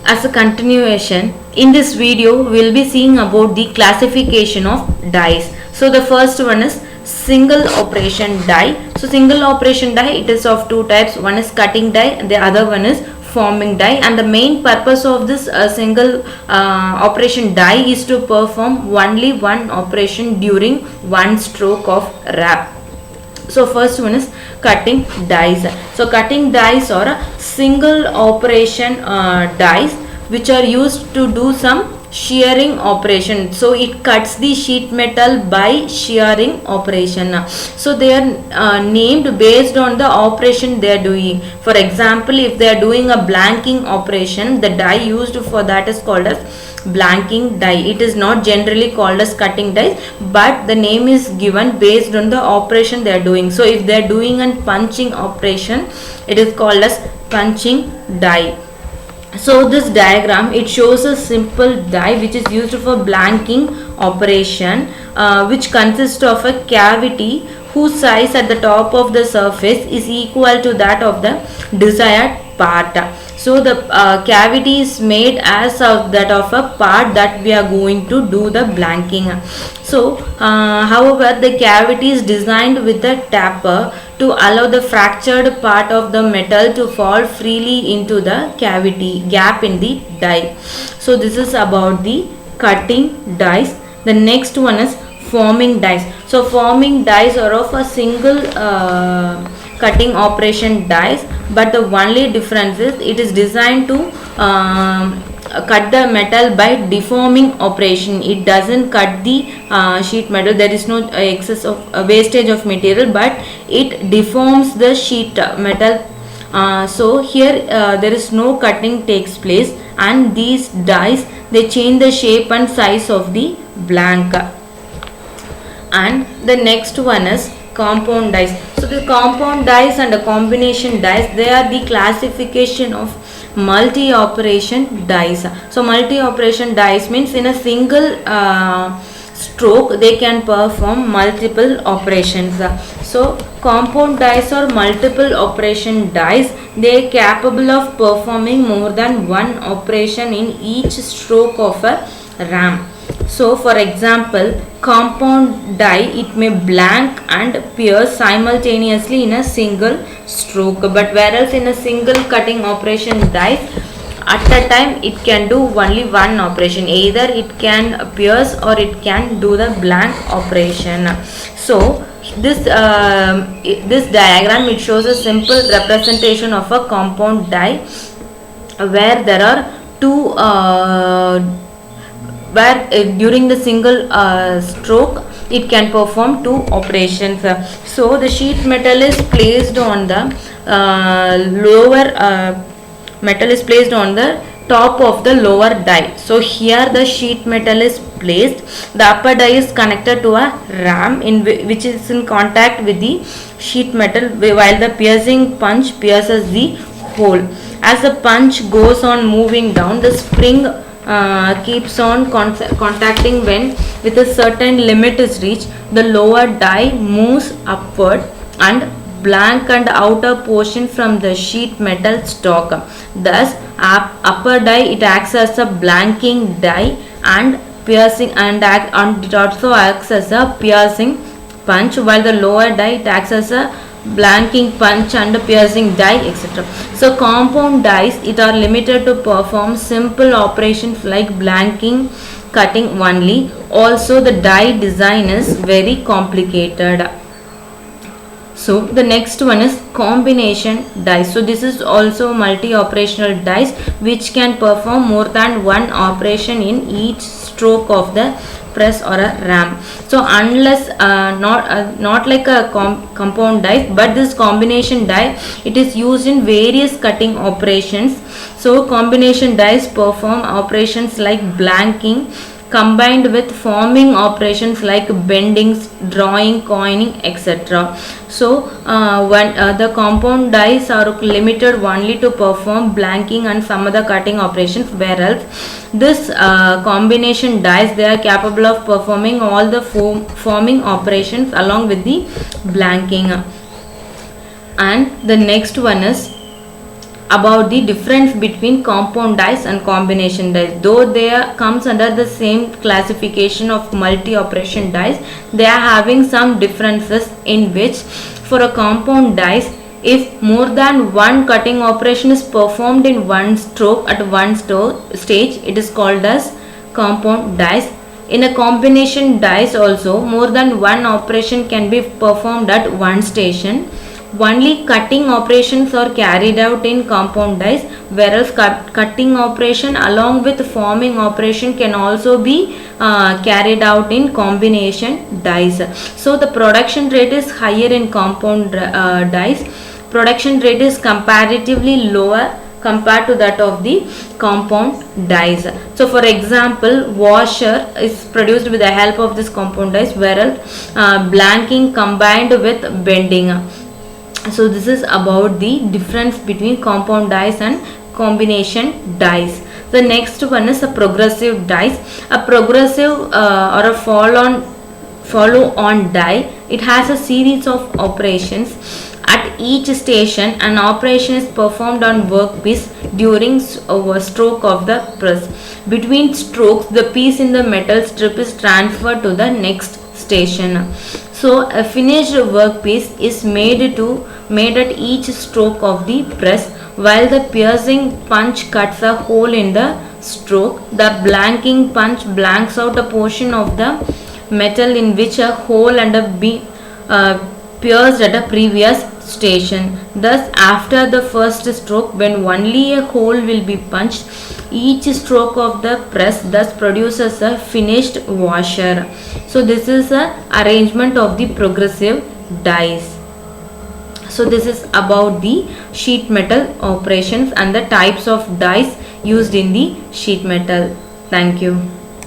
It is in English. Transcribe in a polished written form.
As a continuation, in this video we will be seeing about the classification of dies. So the first one is single operation die. So single operation die, it is of two types. One is cutting die and the other one is forming die, and the main purpose of this single operation die is to perform only one operation during one stroke of wrap. So first one is cutting dies. So cutting dies are a single operation dies which are used to do some shearing operation. So it cuts the sheet metal by shearing operation. So they are named based on the operation they are doing. For example, if they are doing a blanking operation, the die used for that is called as blanking die. It is not generally called as cutting dies, but the name is given based on the operation they are doing. So if they are doing a punching operation, it is called as punching die. So this diagram, it shows a simple die which is used for blanking operation, which consists of a cavity whose size at the top of the surface is equal to that of the desired part. So the cavity is made as of that of a part that we are going to do the blanking. So however, the cavity is designed with a taper to allow the fractured part of the metal to fall freely into the cavity gap in the die. So this is about the cutting dies. The next one is forming dies. So forming dies are of a single cutting operation dies, but the only difference is it is designed to cut the metal by deforming operation. It doesn't cut the sheet metal. There is no excess of wastage of material, but it deforms the sheet metal. So here there is no cutting takes place, and these dies, they change the shape and size of the blank. And the next one is compound dies. So the compound dies and the combination dies, they are the classification of multi-operation dies. So multi-operation dies means in a single stroke they can perform multiple operations. So compound dies or multiple operation dies, they are capable of performing more than one operation in each stroke of a ram. So for example, compound die, it may blank and pierce simultaneously in a single stroke, but whereas in a single cutting operation die, at a time it can do only one operation. Either it can pierce or it can do the blank operation. So this diagram, it shows a simple representation of a compound die where there are two where during the single stroke it can perform two operations. So the sheet metal is placed on the metal is placed on the top of the lower die. So here the sheet metal is placed, the upper die is connected to a ram in which is in contact with the sheet metal, while the piercing punch pierces the hole. As the punch goes on moving down, the spring keeps on contacting. When with a certain limit is reached, the lower die moves upward and blank and outer portion from the sheet metal stock. Thus upper die, it acts as a blanking die and piercing, and it also acts as a piercing punch, while the lower die, it acts as a blanking punch and piercing die, etc. So compound dies, it are limited to perform simple operations like blanking, cutting only. Also the die design is very complicated. So the next one is combination dies. So this is also multi-operational dies which can perform more than one operation in each stroke of the press or a ram. So unless not like a compound die, but this combination die, it is used in various cutting operations. So combination dies perform operations like blanking combined with forming operations like bendings, drawing, coining, etc. So when the compound dies are limited only to perform blanking and some other cutting operations, whereas this combination dies, they are capable of performing all the forming operations along with the blanking. And the next one is about the difference between compound dyes and combination dyes. Though they comes under the same classification of multi-operation dyes, they are having some differences in which for a compound dyes, if more than one cutting operation is performed in one stroke at one stage, it is called as compound dyes. In a combination dyes also, more than one operation can be performed at one station. Only cutting operations are carried out in compound dyes, whereas cutting operation along with forming operation can also be carried out in combination dyes. So the production rate is higher in compound dyes. Production rate is comparatively lower compared to that of the compound dyes. So for example, washer is produced with the help of this compound dyes, whereas blanking combined with bending. So this is about the difference between compound dyes and combination dyes. The next one is a progressive dyes. A progressive or a follow on dye, it has a series of operations. At each station, an operation is performed on workpiece during a stroke of the press. Between strokes, the piece in the metal strip is transferred to the next station. So a finished workpiece is made at each stroke of the press, while the piercing punch cuts a hole in the stroke. The blanking punch blanks out a portion of the metal in which a hole and a beam pierced at a previous station. Thus, after the first stroke, when only a hole will be punched, each stroke of the press thus produces a finished washer. So this is a arrangement of the progressive dyes. So this is about the sheet metal operations and the types of dyes used in the sheet metal. Thank you.